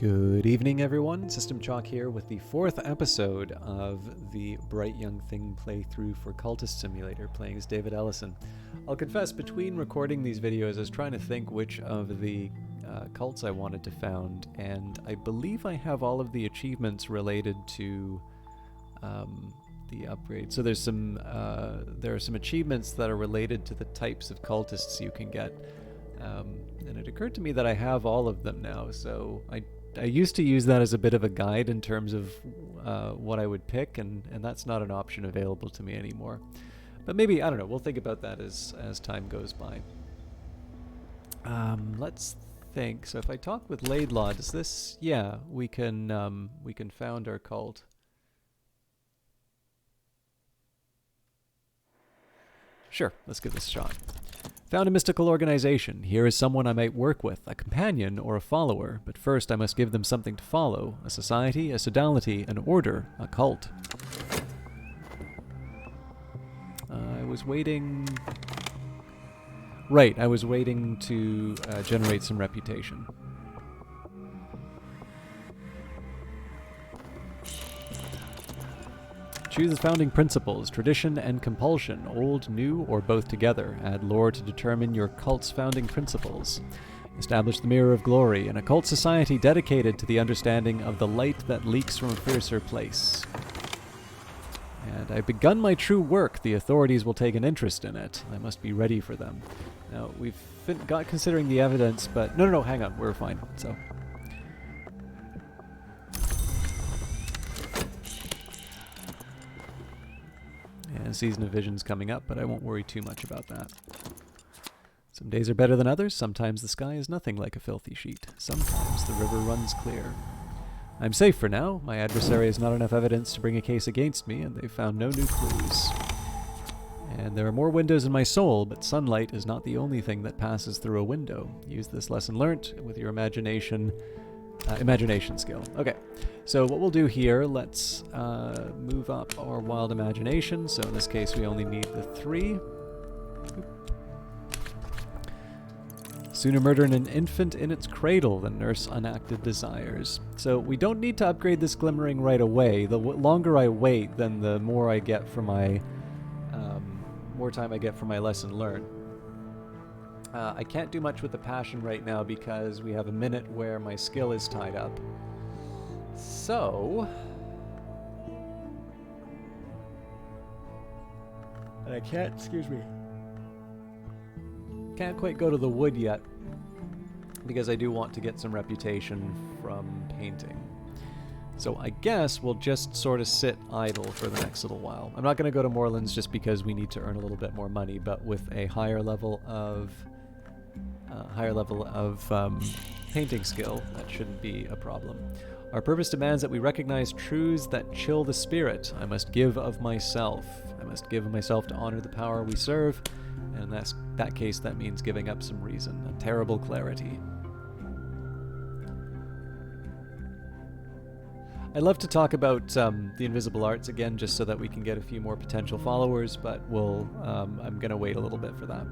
Good evening, everyone. System Chalk here with the fourth episode of the Bright Young Thing playthrough for Cultist Simulator, playing as David Ellison. I'll confess, between recording these videos, I was trying to think which of the cults I wanted to found, and I believe I have all of the achievements related to the upgrade. So there are some achievements that are related to the types of cultists you can get. And it occurred to me that I have all of them now, so I used to use that as a bit of a guide in terms of what I would pick, and that's not an option available to me anymore. But maybe, I don't know, we'll think about that as time goes by. Let's think. So if I talk with Laidlaw, does this... Yeah, we can found our cult. Sure, let's give this a shot. Found a mystical organization. Here is someone I might work with, a companion or a follower, but first I must give them something to follow, a society, a sodality, an order, a cult. I was waiting... Right, I was waiting to generate some reputation. Choose the founding principles, tradition and compulsion, old, new, or both together. Add lore to determine your cult's founding principles. Establish the Mirror of Glory, an occult society dedicated to the understanding of the light that leaks from a fiercer place. And I've begun my true work. The authorities will take an interest in it. I must be ready for them. Now, we've got considering the evidence, but... No, hang on, we're fine, so... And Season of Vision's coming up, but I won't worry too much about that. Some days are better than others. Sometimes the sky is nothing like a filthy sheet. Sometimes the river runs clear. I'm safe for now. My adversary has not enough evidence to bring a case against me, and they've found no new clues. And there are more windows in my soul, but sunlight is not the only thing that passes through a window. Use this lesson learnt with your imagination skill. Okay, so what we'll do here, let's move up our wild imagination. So in this case, we only need the 3. Sooner murder an infant in its cradle than nurse unacted desires. So we don't need to upgrade this glimmering right away. The longer I wait, then the more I get for my more time I get for my lesson learned. I can't do much with the passion right now because we have a minute where my skill is tied up. So... And I can't, can't quite go to the wood yet because I do want to get some reputation from painting. So I guess we'll just sort of sit idle for the next little while. I'm not going to go to Moorlands just because we need to earn a little bit more money, but with a higher level of painting skill, that shouldn't be a problem. Our purpose demands that we recognize truths that chill the spirit. I must give of myself. I must give of myself to honor the power we serve, and in that case, that means giving up some reason, a terrible clarity. I'd love to talk about the invisible arts again, just so that we can get a few more potential followers, but I'm going to wait a little bit for that.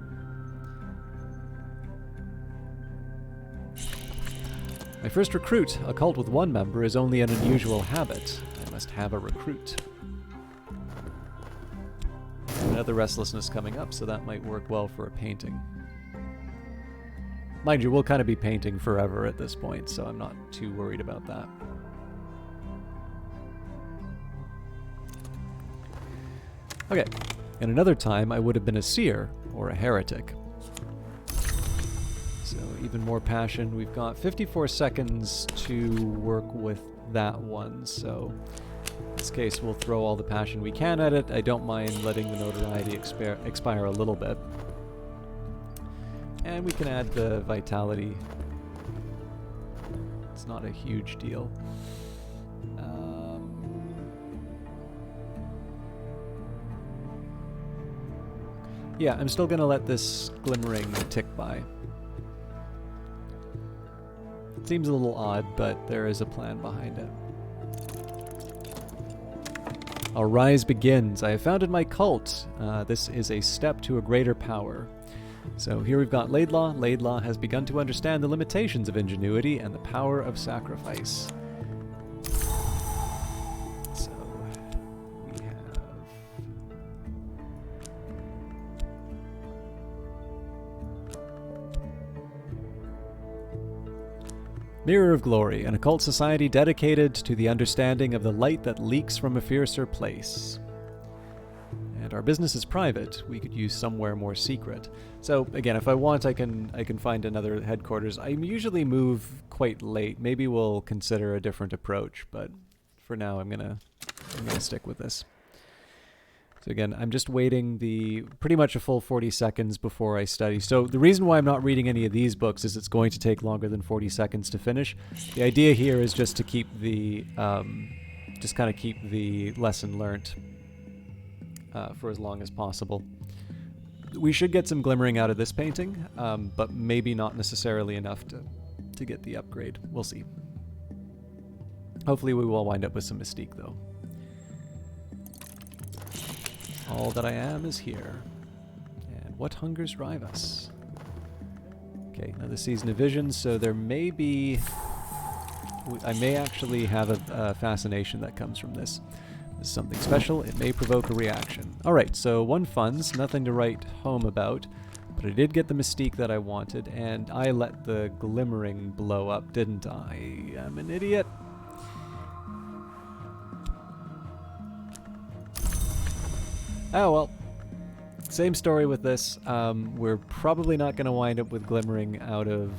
My first recruit, a cult with 1 member, is only an unusual habit. I must have a recruit. Another restlessness coming up, so that might work well for a painting. Mind you, we'll kind of be painting forever at this point, so I'm not too worried about that. Okay, in another time I would have been a seer, or a heretic. So even more passion. We've got 54 seconds to work with that one, so in this case we'll throw all the passion we can at it. I don't mind letting the notoriety expire a little bit. And we can add the vitality. It's not a huge deal. Yeah, I'm still going to let this glimmering tick by. It seems a little odd, but there is a plan behind it. Our rise begins. I have founded my cult. This is a step to a greater power. So here we've got Laidlaw. Laidlaw has begun to understand the limitations of ingenuity and the power of sacrifice. So we have... Mirror of Glory, an occult society dedicated to the understanding of the light that leaks from a fiercer place. And our business is private. We could use somewhere more secret. So again, if I want, I can find another headquarters. I usually move quite late. Maybe we'll consider a different approach, but for now I'm gonna stick with this. So again, I'm just waiting pretty much a full 40 seconds before I study. So the reason why I'm not reading any of these books is it's going to take longer than 40 seconds to finish. The idea here is just to keep the keep the lesson learnt for as long as possible. We should get some glimmering out of this painting, but maybe not necessarily enough to get the upgrade. We'll see. Hopefully we will wind up with some mystique, though. All that I am is here. And what hungers drive us? Okay, now the Season of Vision, so there may be... I may actually have a fascination that comes from this. This is something special. It may provoke a reaction. Alright, so 1 funds, nothing to write home about, but I did get the mystique that I wanted, and I let the glimmering blow up, didn't I? I'm an idiot. Oh well. Same story with this. We're probably not going to wind up with glimmering out of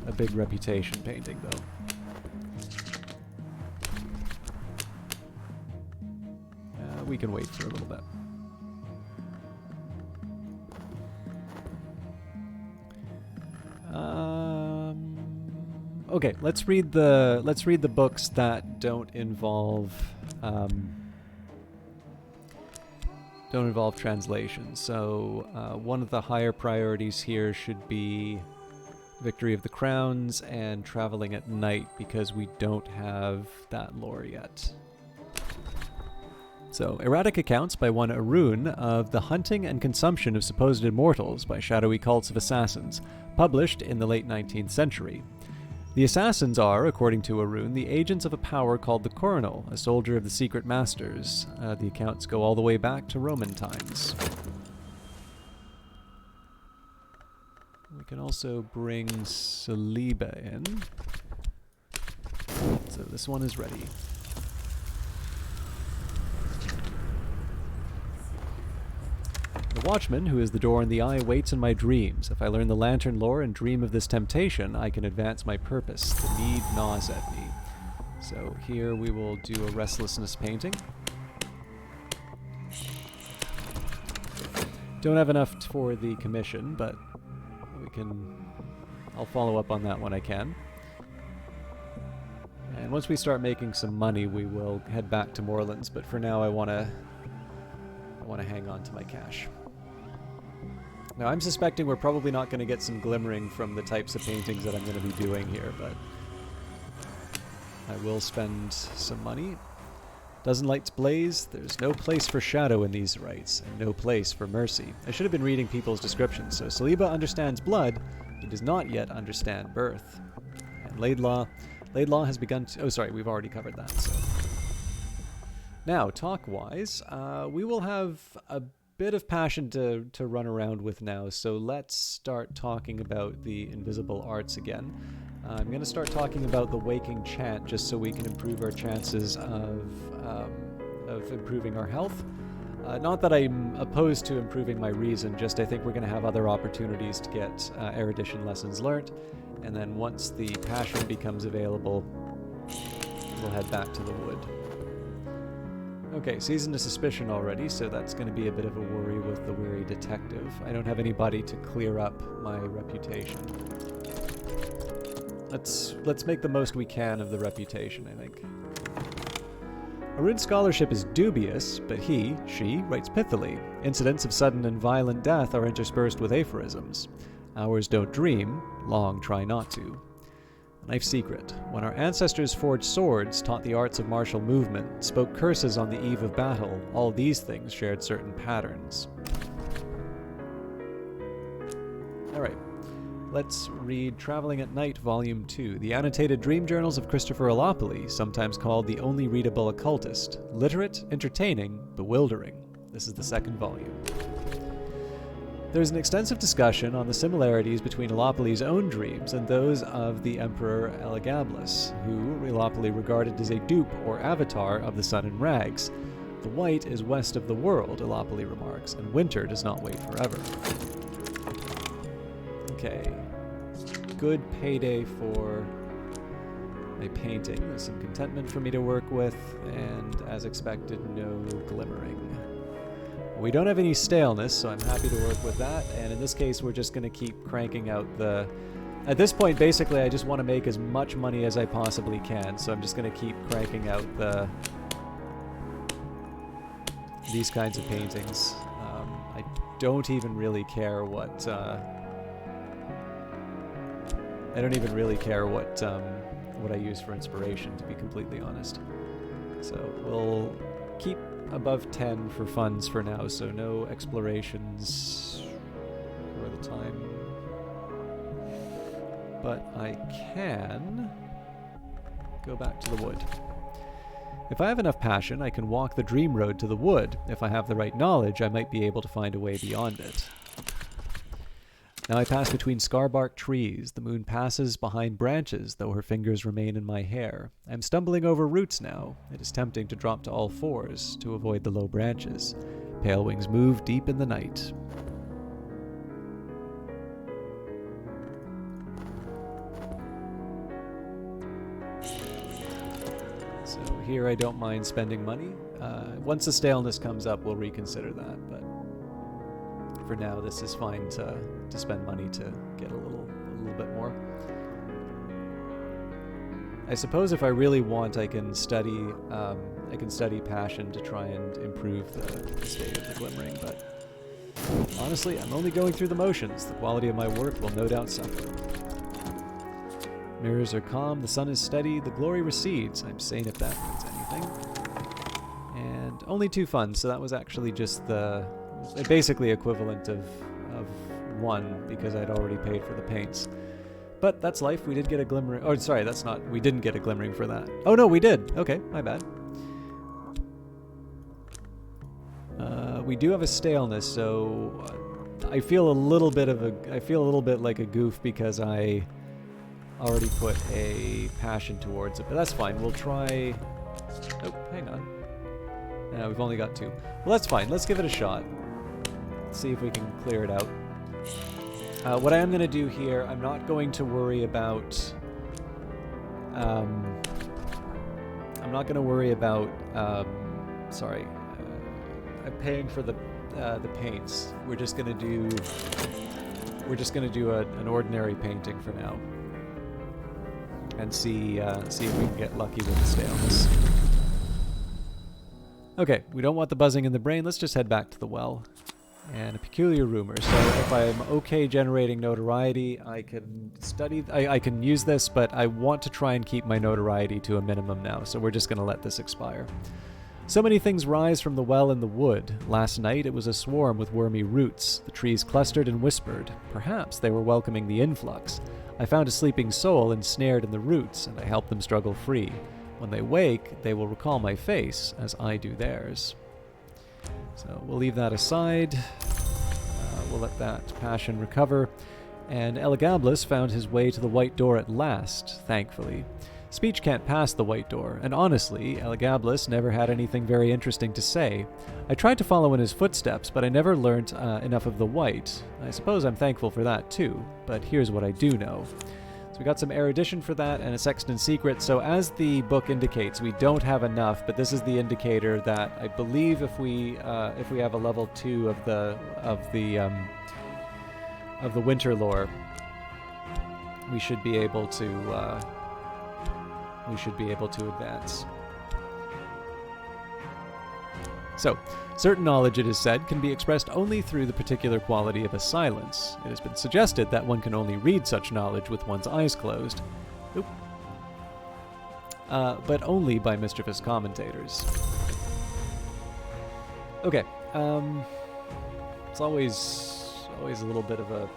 a big reputation painting, though. We can wait for a little bit. Okay, let's read the books that don't involve translation. So one of the higher priorities here should be Victory of the Crowns and Traveling at Night, because we don't have that lore yet. So, erratic accounts by one Arun of the hunting and consumption of supposed immortals by shadowy cults of assassins, published in the late 19th century. The assassins are, according to Arun, the agents of a power called the Coronal, a soldier of the secret masters. The accounts go all the way back to Roman times. We can also bring Saliba in. So this one is ready. The Watchman, who is the door in the eye, waits in my dreams. If I learn the lantern lore and dream of this temptation, I can advance my purpose. The need gnaws at me. So here we will do a restlessness painting. Don't have enough for the commission, but I'll follow up on that when I can. And once we start making some money, we will head back to Moorlands, but for now I want to hang on to my cash. Now, I'm suspecting we're probably not going to get some glimmering from the types of paintings that I'm going to be doing here, but I will spend some money. Dozen lights blaze. There's no place for shadow in these rites, and no place for mercy. I should have been reading people's descriptions. So Saliba understands blood. He does not yet understand birth. And Laidlaw has begun to... Oh, sorry, we've already covered that. So. Now, talk-wise, we will have a bit of passion to run around with now, so let's start talking about the invisible arts again. I'm going to start talking about the Waking Chant, just so we can improve our chances of improving our health. Not that I'm opposed to improving my reason, just I think we're going to have other opportunities to get erudition lessons learnt, and then once the passion becomes available, we'll head back to the wood. Okay, Season of Suspicion already, so that's going to be a bit of a worry with the Weary Detective. I don't have anybody to clear up my reputation. Let's make the most we can of the reputation, I think. Arun's scholarship is dubious, but she, writes pithily. Incidents of sudden and violent death are interspersed with aphorisms. Ours don't dream, long try not to. Life secret. When our ancestors forged swords, taught the arts of martial movement, spoke curses on the eve of battle, all these things shared certain patterns. Alright. Let's read Traveling at Night, Volume 2, the annotated dream journals of Christopher Alopoli, sometimes called the only readable occultist. Literate, entertaining, bewildering. This is the second volume. There's an extensive discussion on the similarities between Alopoli's own dreams and those of the Emperor Elagabalus, who Alopoli regarded as a dupe or avatar of the sun in rags. The white is west of the world, Alopoli remarks, and winter does not wait forever. Okay. Good payday for my painting. There's some contentment for me to work with, and as expected, no glimmering. We don't have any staleness, so I'm happy to work with that, and in this case we're just going to keep cranking out the... At this point, basically, I just want to make as much money as I possibly can, so I'm just going to keep cranking out these kinds of paintings. I don't even really care what... I don't even really care what I use for inspiration, to be completely honest. So we'll keep above 10 for funds for now, so no explorations for the time. But I can go back to the wood. If I have enough passion, I can walk the dream road to the wood. If I have the right knowledge, I might be able to find a way beyond it. Now I pass between scarbark trees. The moon passes behind branches, though her fingers remain in my hair. I'm stumbling over roots now. It is tempting to drop to all fours to avoid the low branches. Pale wings move deep in the night. So here I don't mind spending money. Once the staleness comes up, we'll reconsider that, but for now, this is fine to spend money to get a little bit more. I suppose if I really want, I can study passion to try and improve the state of the glimmering. But honestly, I'm only going through the motions. The quality of my work will no doubt suffer. Mirrors are calm. The sun is steady. The glory recedes. I'm sane if that means anything. And only 2 funds, so that was actually just the basically equivalent of 1 because I'd already paid for the paints. But that's life. We did get a glimmering. Oh, sorry, that's not. We didn't get a glimmering for that. Oh no, we did. Okay, my bad. We do have a staleness, so I feel a little bit like a goof because I already put a passion towards it. But that's fine. We'll try. Oh, hang on. No, we've only got 2. Well, that's fine. Let's give it a shot. Let's see if we can clear it out. What I am going to do here, I'm not going to worry about... sorry. I'm paying for the paints. We're just going to do an ordinary painting for now. And see if we can get lucky with the staleness. Okay, we don't want the buzzing in the brain. Let's just head back to the well. And a peculiar rumor. So if I'm okay generating notoriety, I can study... I can use this, but I want to try and keep my notoriety to a minimum now, so we're just going to let this expire. So many things rise from the well in the wood. Last night it was a swarm with wormy roots. The trees clustered and whispered. Perhaps they were welcoming the influx. I found a sleeping soul ensnared in the roots, and I helped them struggle free. When they wake, they will recall my face, as I do theirs. So we'll leave that aside. We'll let that passion recover. And Elagabalus found his way to the white door at last, thankfully. Speech can't pass the white door, and honestly, Elagabalus never had anything very interesting to say. I tried to follow in his footsteps, but I never learnt enough of the white. I suppose I'm thankful for that too, but here's what I do know. We got some erudition for that and a sexton secret. So as the book indicates, we don't have enough, but this is the indicator that I believe if we have a level 2 of the winter lore, we should be able to advance. So, certain knowledge, it is said, can be expressed only through the particular quality of a silence. It has been suggested that one can only read such knowledge with one's eyes closed. Oop. But only by mischievous commentators. Okay, it's always a little bit of a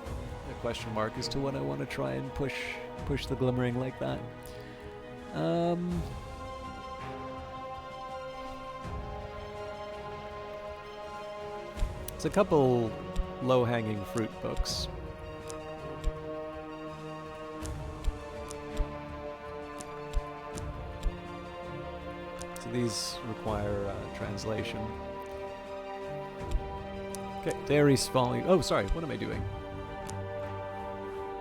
question mark as to when I want to try and push the glimmering like that. It's a couple low-hanging fruit books. So these require translation. Okay, Darius Volume. Oh, sorry, what am I doing?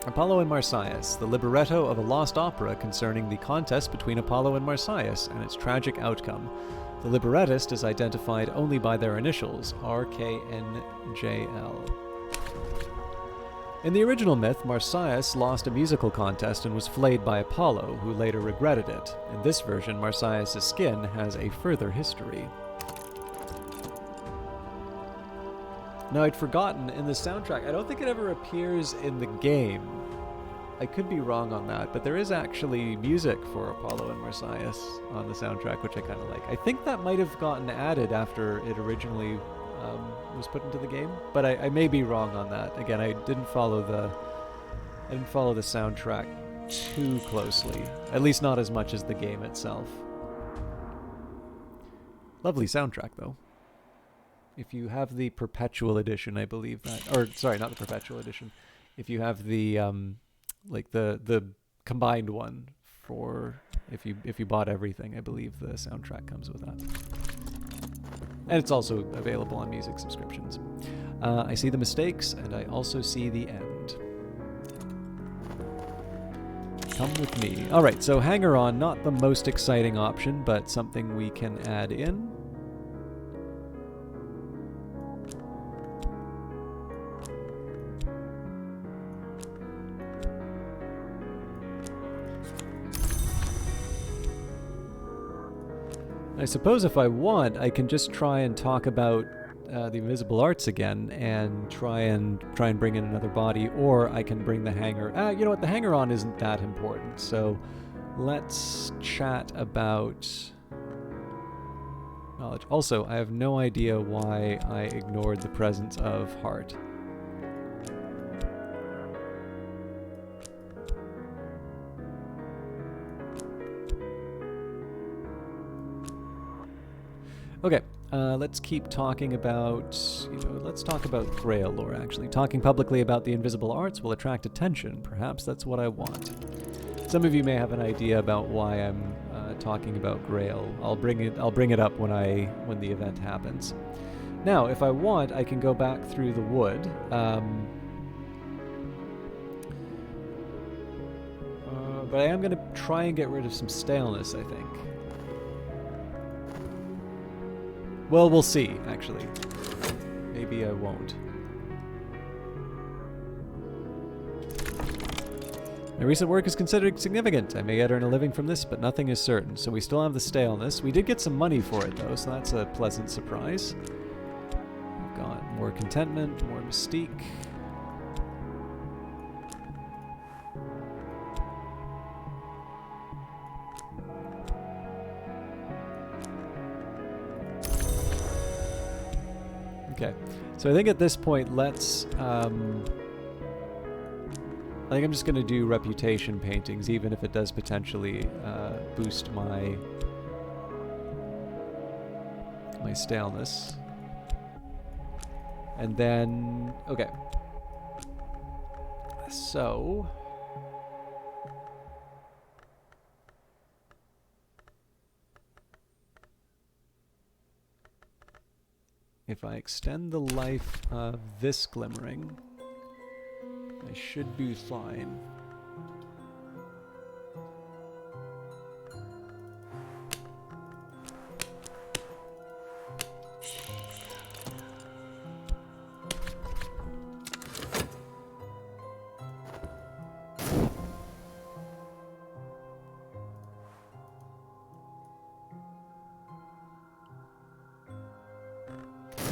Apollo and Marsyas, the libretto of a lost opera concerning the contest between Apollo and Marsyas and its tragic outcome. The librettist is identified only by their initials, RKNJL. In the original myth, Marsyas lost a musical contest and was flayed by Apollo, who later regretted it. In this version, Marsyas' skin has a further history. Now, I'd forgotten, in the soundtrack, I don't think it ever appears in the game. I could be wrong on that, but there is actually music for Apollo and Marsyas on the soundtrack, which I kind of like. I think that might have gotten added after it originally was put into the game, but I may be wrong on that. Again, I didn't follow the soundtrack too closely, at least not as much as the game itself. Lovely soundtrack, though. If you have the Perpetual Edition, I believe that, or sorry, not the Perpetual Edition. If you have the like the combined one for if you bought everything, I believe the soundtrack comes with that. And it's also available on music subscriptions. I see the mistakes, and I also see the end. Come with me. All right, so Hanger-On, not the most exciting option, but something we can add in. I suppose if I want, I can just try and talk about the invisible arts again and try and bring in another body, or I can bring the hanger. You know what? The hanger-on isn't that important, so let's chat about knowledge. Also, I have no idea why I ignored the presence of heart. Okay, let's keep talking about, let's talk about Grail lore, actually. Talking publicly about the invisible arts will attract attention. Perhaps that's what I want. Some of you may have an idea about why I'm talking about Grail. I'll bring it up when the event happens. Now, if I want, I can go back through the wood. But I am going to try and get rid of some staleness, I think. Well, we'll see, actually. Maybe I won't. My recent work is considered significant. I may yet earn a living from this, but nothing is certain. So we still have the staleness. We did get some money for it, though, so that's a pleasant surprise. We've got more contentment, more mystique. Okay, so I think at this point, let's, I think I'm just going to do reputation paintings, even if it does potentially boost my staleness. And then, okay. So... if I extend the life of this glimmering, I should be fine.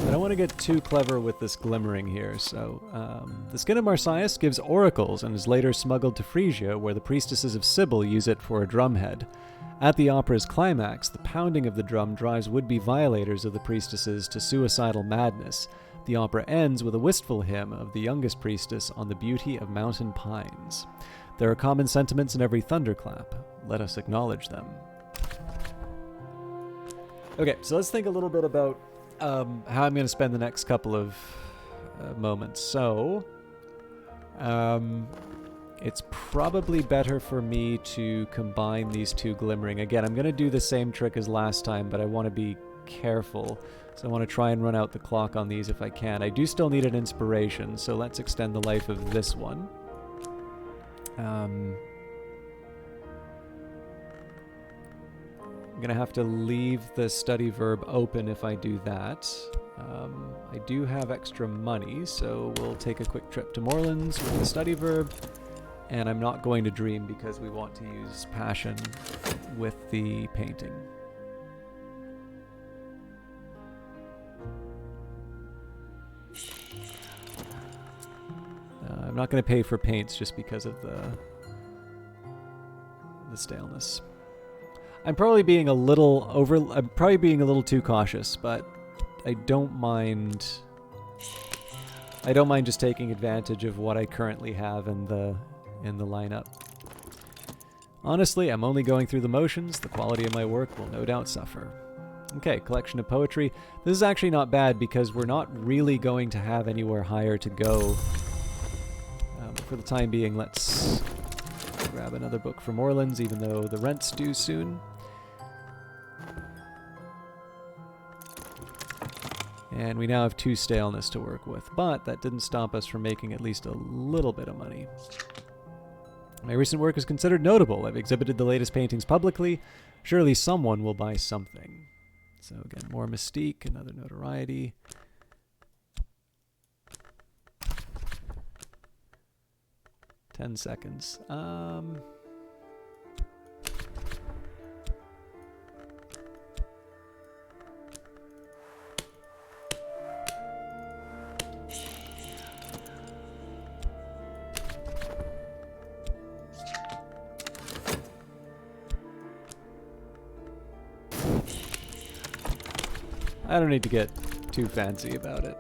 I don't want to get too clever with this glimmering here, so the skin of Marsyas gives oracles and is later smuggled to Phrygia, where the priestesses of Sybil use it for a drumhead. At the opera's climax, the pounding of the drum drives would-be violators of the priestesses to suicidal madness. The opera ends with a wistful hymn of the youngest priestess on the beauty of mountain pines. There are common sentiments in every thunderclap. Let us acknowledge them. Okay, so let's think a little bit about how I'm going to spend the next couple of moments. So, it's probably better for me to combine these two glimmering. Again, I'm going to do the same trick as last time, but I want to be careful. So I want to try and run out the clock on these if I can. I do still need an inspiration, so let's extend the life of this one. I'm going to have to leave the study verb open if I do that. I do have extra money, so we'll take a quick trip to Moorlands with the study verb. And I'm not going to dream because we want to use passion with the painting. I'm not going to pay for paints just because of the staleness. I'm probably being a little too cautious, but I don't mind just taking advantage of what I currently have in the lineup. Honestly, I'm only going through the motions. The quality of my work will no doubt suffer. Okay, collection of poetry. This is actually not bad because we're not really going to have anywhere higher to go. For the time being, let's grab another book from Moorlands, even though the rent's due soon. And we now have 2 staleness to work with, but that didn't stop us from making at least a little bit of money. My recent work is considered notable. I've exhibited the latest paintings publicly. Surely someone will buy something. So again, more mystique, another notoriety. Ten seconds. I don't need to get too fancy about it.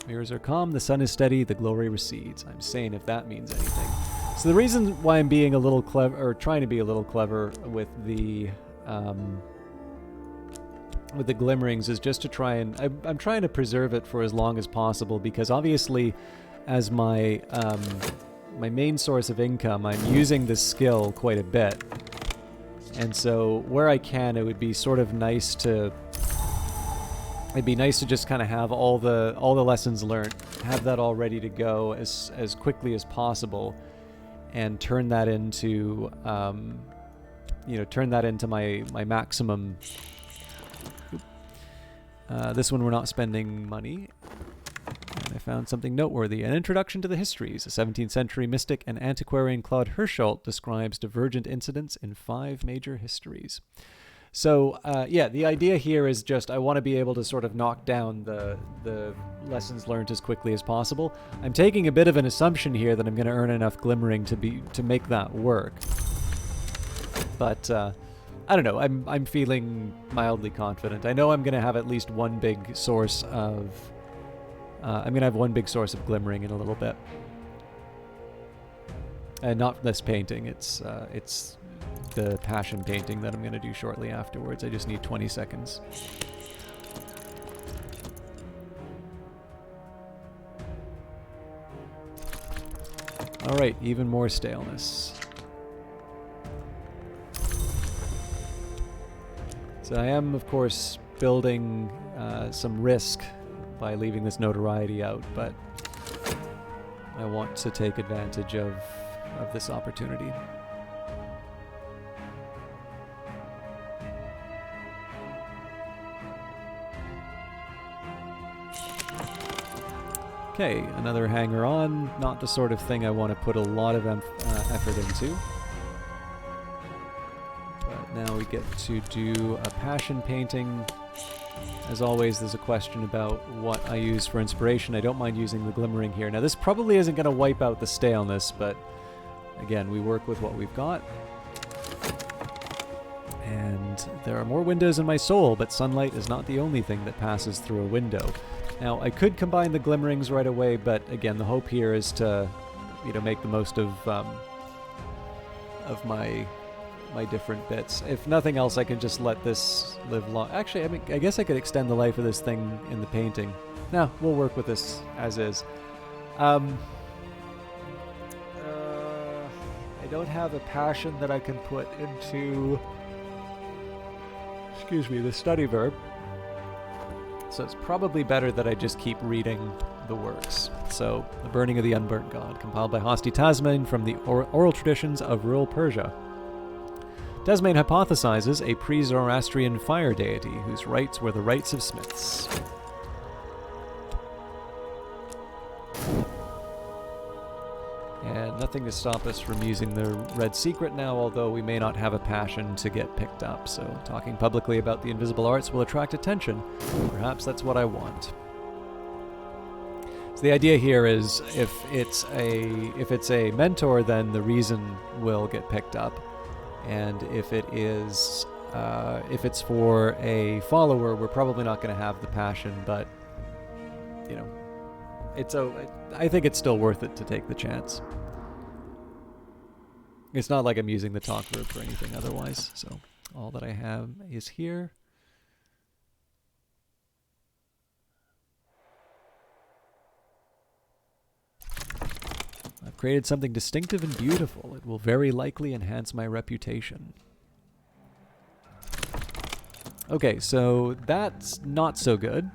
Mirrors are calm, the sun is steady, the glory recedes. I'm saying if that means anything. So the reason why I'm being a little clever, or trying to be a little clever with the glimmerings is just to try and... I'm trying to preserve it for as long as possible because obviously as my main source of income, I'm using this skill quite a bit. And so where I can, it would be sort of nice to... It'd be nice to just kind of have all the lessons learned, have that all ready to go as quickly as possible, and turn that into, turn that into my maximum. This one we're not spending money. And I found something noteworthy. An introduction to the histories. A 17th century mystic and antiquarian Claude Hirschelt describes divergent incidents in 5 major histories. So, yeah, the idea here is just I want to be able to sort of knock down the lessons learned as quickly as possible. I'm taking a bit of an assumption here that I'm going to earn enough glimmering to make that work. But I don't know. I'm feeling mildly confident. I know I'm going to have at least one big source of glimmering in a little bit. And not this painting. It's the passion painting that I'm going to do shortly afterwards. I just need 20 seconds. All right, even more staleness. So I am, of course, building some risk by leaving this notoriety out, but I want to take advantage of this opportunity. Okay, another hanger-on. Not the sort of thing I want to put a lot of effort into. But now we get to do a passion painting. As always, there's a question about what I use for inspiration. I don't mind using the glimmering here. Now, this probably isn't going to wipe out the staleness, but again, we work with what we've got. And there are more windows in my soul, but sunlight is not the only thing that passes through a window. Now, I could combine the glimmerings right away, but again, the hope here is to, make the most of my different bits. If nothing else, I can just let this live long. Actually, I guess I could extend the life of this thing in the painting. No, we'll work with this as is. I don't have a passion that I can put into, the study verb. So it's probably better that I just keep reading the works. So, The Burning of the Unburnt God, compiled by Hasti Tasmain from the oral traditions of rural Persia. Tasmain hypothesizes a pre-Zoroastrian fire deity whose rites were the rites of smiths. And nothing to stop us from using the red secret now, although we may not have a passion to get picked up. So talking publicly about the invisible arts will attract attention. Perhaps that's what I want. So the idea here is if it's a mentor, then the reason will get picked up. And if it's for a follower, we're probably not going to have the passion, but I think it's still worth it to take the chance. It's not like I'm using the talk verb for anything otherwise, so all that I have is here. I've created something distinctive and beautiful. It will very likely enhance my reputation. Okay, so that's not so good.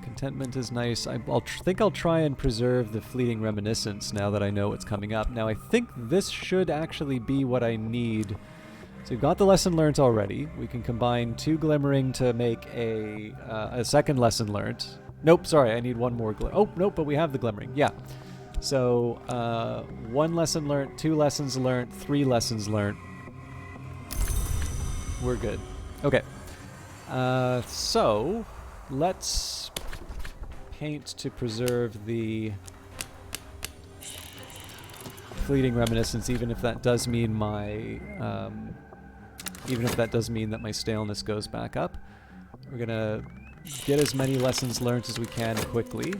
Contentment is nice. I think I'll try and preserve the fleeting reminiscence now that I know what's coming up. Now, I think this should actually be what I need. So we've got the lesson learnt already. We can combine 2 glimmering to make a second lesson learnt. Nope, sorry, I need one more oh, nope, but we have the glimmering. Yeah. So 1 lesson learnt, 2 lessons learnt, 3 lessons learnt. We're good. Okay. So let's paint to preserve the fleeting reminiscence, even if that does mean that my staleness goes back up. We're gonna get as many lessons learned as we can quickly.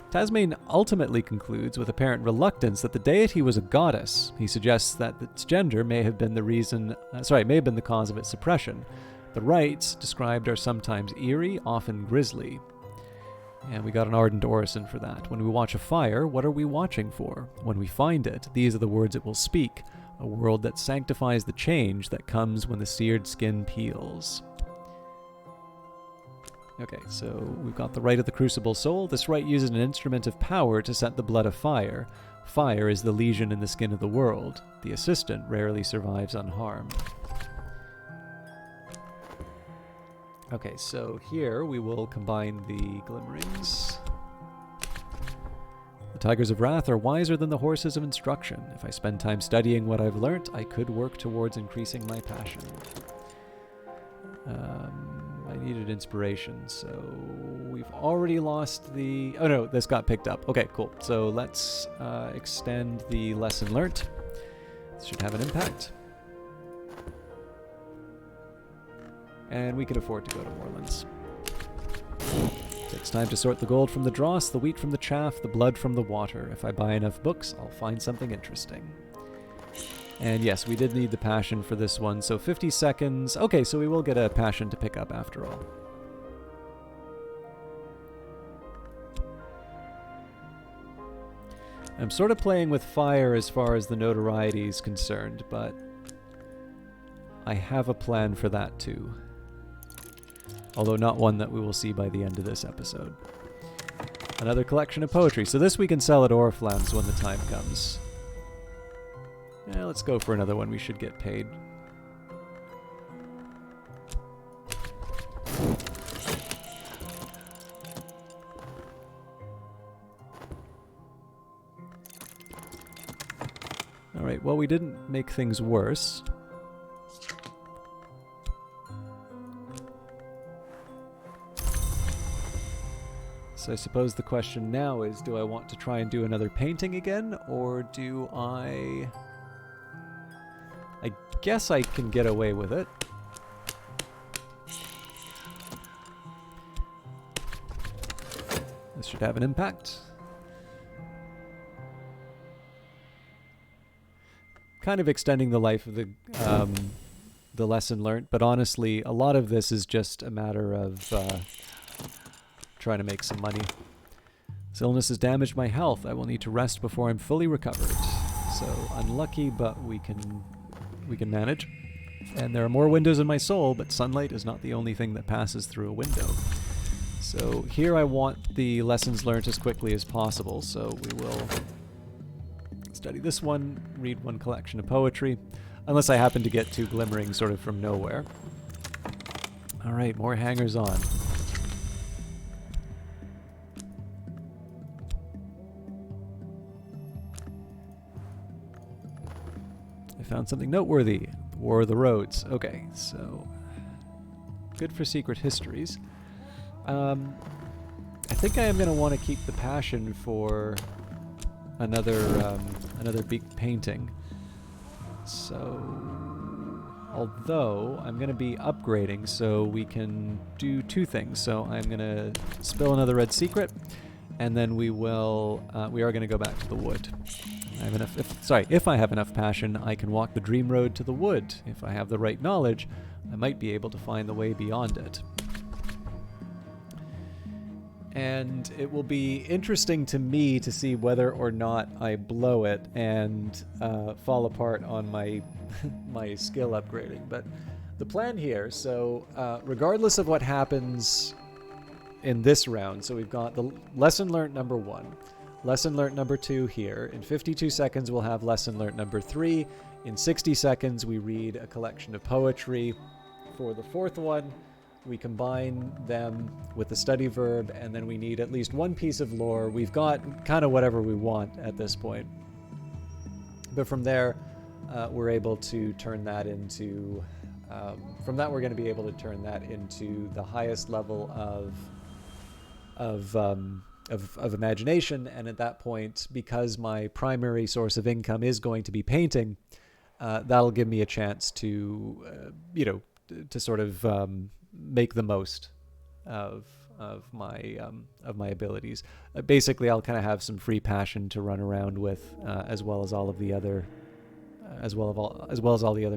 Tasmain ultimately concludes with apparent reluctance that the deity was a goddess. He suggests that its gender may have been the cause of its suppression. The rites described are sometimes eerie, often grisly. And we got an ardent orison for that. When we watch a fire, what are we watching for? When we find it, these are the words it will speak. A world that sanctifies the change that comes when the seared skin peels. Okay, so we've got the rite of the crucible soul. This rite uses an instrument of power to set the blood afire. Fire is the lesion in the skin of the world. The assistant rarely survives unharmed. Okay, so here we will combine the glimmerings. The tigers of wrath are wiser than the horses of instruction. If I spend time studying what I've learnt, I could work towards increasing my passion. I needed inspiration, so we've already lost the... Oh no, this got picked up. Okay, cool. So let's extend the lesson learnt. This should have an impact. And we can afford to go to Moorlands. Takes time to sort the gold from the dross, the wheat from the chaff, the blood from the water. If I buy enough books, I'll find something interesting. And yes, we did need the passion for this one, so 50 seconds. Okay, so we will get a passion to pick up after all. I'm sort of playing with fire as far as the notoriety is concerned, but I have a plan for that too. Although not one that we will see by the end of this episode. Another collection of poetry. So this we can sell at Oriflamme's when the time comes. Yeah, let's go for another one. We should get paid. Alright, well, we didn't make things worse. So I suppose the question now is, do I want to try and do another painting again, or do I guess I can get away with it. This should have an impact. Kind of extending the life of the lesson learned, but honestly, a lot of this is just a matter of trying to make some money. This illness has damaged my health. I will need to rest before I'm fully recovered. So unlucky, but we can manage. And there are more windows in my soul, but sunlight is not the only thing that passes through a window. So here I want the lessons learned as quickly as possible, so we will study this one, read one collection of poetry, unless I happen to get two glimmering sort of from nowhere. Alright, more hangers on. I found something noteworthy. War of the Roads. Okay, so good for secret histories. I think I am going to want to keep the passion for another big painting. So, although I'm going to be upgrading, so we can do two things. So I'm going to spill another red secret, and then we are going to go back to the wood. I have enough. If I have enough passion, I can walk the dream road to the wood. If I have the right knowledge, I might be able to find the way beyond it. And it will be interesting to me to see whether or not I blow it and fall apart on my my skill upgrading. But the plan here, so regardless of what happens in this round, so we've got the lesson learned number 1, lesson learned number 2 here. In 52 seconds, we'll have lesson learned number 3. In 60 seconds, we read a collection of poetry. For the fourth one, we combine them with the study verb, and then we need at least one piece of lore. We've got kind of whatever we want at this point. But from there, we're able to turn that into... from that, we're going to be able to turn that into the highest level of imagination. And at that point, because my primary source of income is going to be painting, that'll give me a chance to, to sort of make the most of my abilities. Basically, I'll kind of have some free passion to run around with, as well as all the other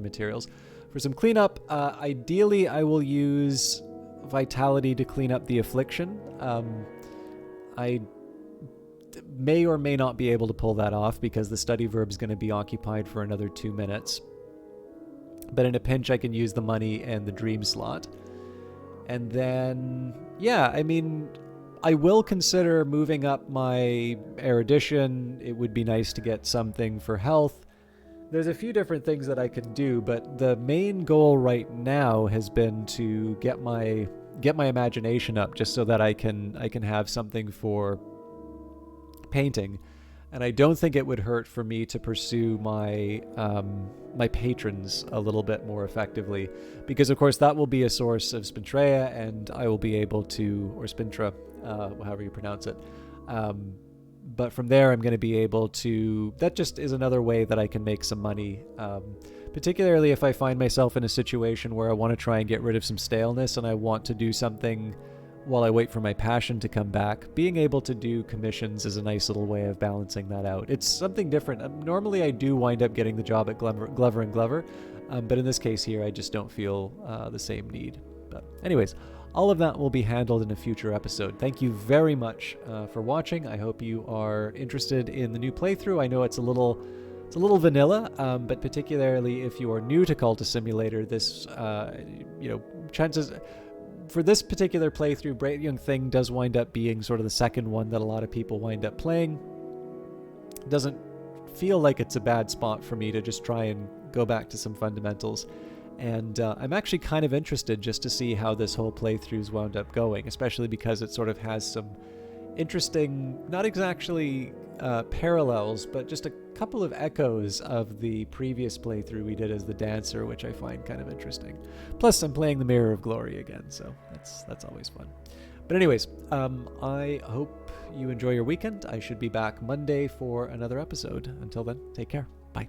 materials. For some cleanup, ideally I will use vitality to clean up the affliction. I may or may not be able to pull that off because the study verb is going to be occupied for another 2 minutes. But in a pinch, I can use the money and the dream slot. And then, yeah, I mean, I will consider moving up my erudition. It would be nice to get something for health. There's a few different things that I can do, but the main goal right now has been to get my imagination up, just so that I can have something for painting. And I don't think it would hurt for me to pursue my my patrons a little bit more effectively, because of course that will be a source of Spintrea, and I will be able to, or Spintra, however you pronounce it. But from there, I'm going to be able to. That just is another way that I can make some money. Particularly if I find myself in a situation where I want to try and get rid of some staleness, and I want to do something while I wait for my passion to come back. Being able to do commissions is a nice little way of balancing that out. It's something different. Normally I do wind up getting the job at Glover and Glover, but in this case here I just don't feel the same need. But anyways, all of that will be handled in a future episode. Thank you very much for watching. I hope you are interested in the new playthrough. I know it's a little vanilla, but particularly if you are new to Cultist Simulator, this chances... For this particular playthrough, Bright Young Thing does wind up being sort of the second one that a lot of people wind up playing. It doesn't feel like it's a bad spot for me to just try and go back to some fundamentals. And I'm actually kind of interested just to see how this whole playthrough's wound up going, especially because it sort of has some interesting, not exactly parallels, but just a couple of echoes of the previous playthrough we did as the dancer, which I find kind of interesting. Plus, I'm playing the Mirror of Glory again, so that's always fun. But anyways, I hope you enjoy your weekend. I should be back Monday for another episode. Until then, take care. Bye.